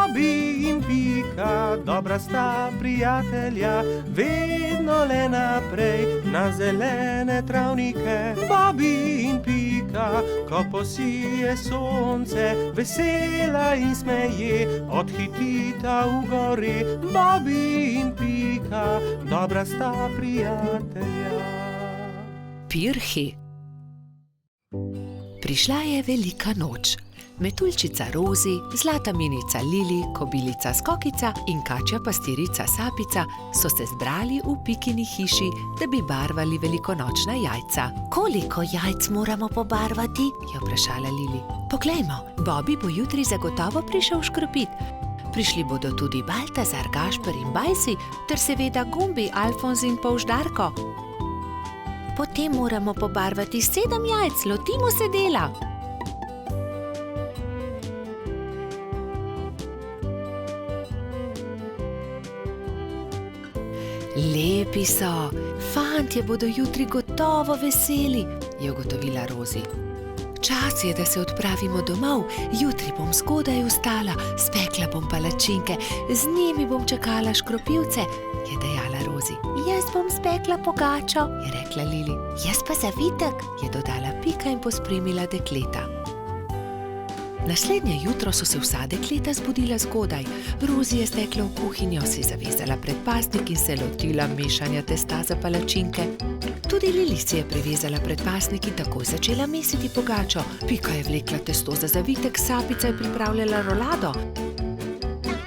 Bobby in Pika, dobra sta prijatelja, vedno le naprej na zelene travnike. Bobby in Pika, ko posije sonce, vesela in smeje, odhitita v gori. Bobby in Pika, dobra sta prijatelja. Pirhi. Prišla je velika noč. Metuljčica Rozi, zlata minica Lili, kobilica Skokica in kačja pastirica Sapica so se zbrali v Pikini hiši, da bi barvali velikonočna jajca. Koliko jajc moramo pobarvati? Je vprašala Lili. Poglejmo, Bobby bo jutri zagotovo prišel škropit. Prišli bodo tudi Baltazar, Gašper in Bajsi, ter seveda Gumbi, Alfonz in Polždarko. Potem moramo pobarvati 7 jajc, lotimo se dela. Lepi so, fantje bodo jutri gotovo veseli, je ugotovila Rozi. Čas je, da se odpravimo domov, jutri bom zgodaj vstala, spekla bom palačinke, z njimi bom čakala škropivce, je dejala Rozi. Jaz bom spekla pogačo, je rekla Lili. Jaz pa zavitek, je dodala Pika in pospremila dekleta. Naslednje jutro so se vsa dekleta zbudila zgodaj. Rozi je stekla v kuhinjo, si zavezala predpasnik in se lotila mešanja testa za palačinke. Tudi Lili si je prevezala predpasnik in takoj začela mesiti pogačo. Pika je vlekla testo za zavitek, Sapica je pripravljala rolado.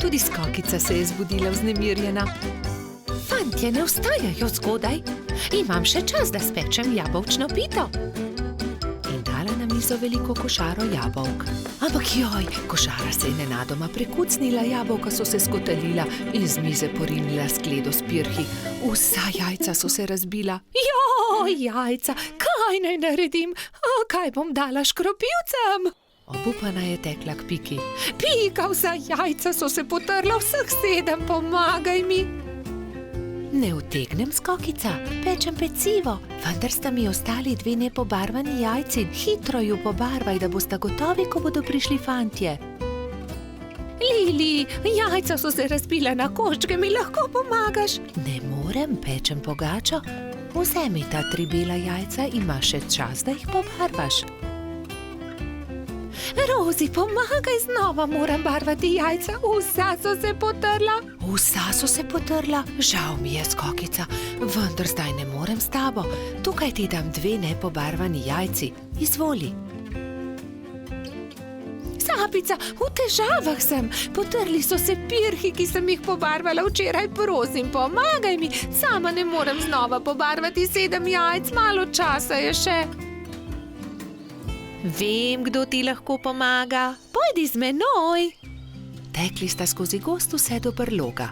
Tudi Skokica se je zbudila vznemirjena. Fantje ne vstajajo zgodaj, imam še čas, da spečem jabolčno pito. In dala na mizo veliko košaro jabolk. Ampak joj, košara se je nenadoma prekucnila, jabolka so se skotalila in z mize porinila skledo s pirhi. Vsa jajca so se razbila. Joj, jajca, kaj naj naredim? Kaj bom dala škropivcem? Obupana je tekla k Piki. Pika, vsa jajca so se potrla, vseh 7, pomagaj mi. Ne utegnem, Skokica, pečem pecivo, vendar sta mi ostali 2 nepobarvani jajci. Hitro ju pobarvaj, da bosta gotovi, ko bodo prišli fantje. Lili, jajca so se razbila na koščke, mi lahko pomagaš? Ne morem, pečem pogačo. Vzemi ta 3 bela jajca, imaš še čas, da jih pobarvaš. Rozi, pomagaj, znova moram barvati jajca, vsa so se potrla. Vsa so se potrla? Žal mi je, Skokica, vendar zdaj ne morem s tabo. Tukaj ti dam 2 nepobarvani jajci, izvoli. Sapica, v težavah sem, potrli so se pirhi, ki sem jih pobarvala včeraj, prosim, pomagaj mi, sama ne morem znova pobarvati 7 jajc, malo časa je še. Vem, kdo ti lahko pomaga. Pojdi z menoj. Tekli sta skozi gozd vse do brloga.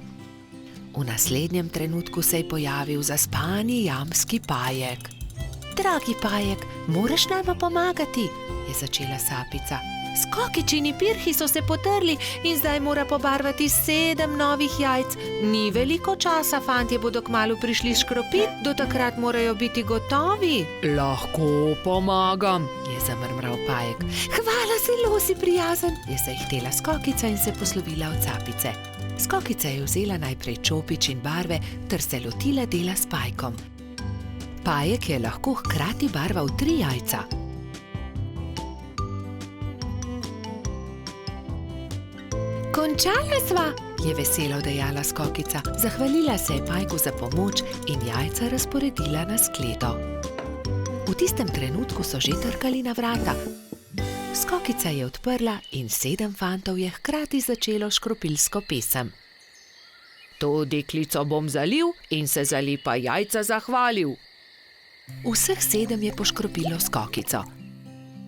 V naslednjem trenutku se je pojavil zaspani jamski Pajek. Dragi Pajek, moraš nama pomagati, je začela Sapica. Skokičini pirhi so se potrli in zdaj mora pobarvati 7 novih jajc. Ni veliko časa, fantje bodo kmalu prišli škropit, do takrat morajo biti gotovi. Lahko pomagam, je zamrmral Pajek. Hvala, zelo si prijazen, je zahtela Skokica in se poslovila od Sapice. Skokica je vzela najprej čopič in barve ter se lotila dela s Pajkom. Pajek je lahko hkrati barval 3 jajca. Končala sva, je veselo dejala Skokica. Zahvalila se je Pajku za pomoč in jajca razporedila na skledo. V tistem trenutku so že trkali na vrata. Skokica je odprla in 7 fantov je hkrati začelo škropilsko pesem. To deklico bom zalil in se za lepa jajca zahvalil. Vseh 7 je poškropilo Skokico.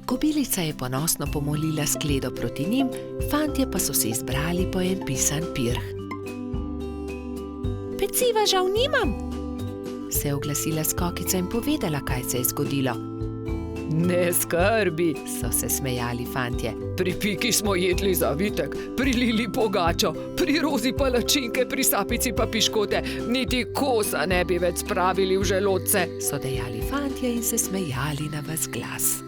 Kobilica je ponosno pomolila skledo proti njim, fantje pa so se izbrali po en pisan pirh. Peciva žal nimam, se je oglasila Skokica in povedala, kaj se je zgodilo. Ne skrbi, so se smejali fantje. Pri Piki smo jedli zavitek, pri Lili pogačo, pri Rozi palačinke, pri Sapici pa piškote. Niti kosa ne bi več spravili v želodce, so dejali fantje in se smejali na ves glas.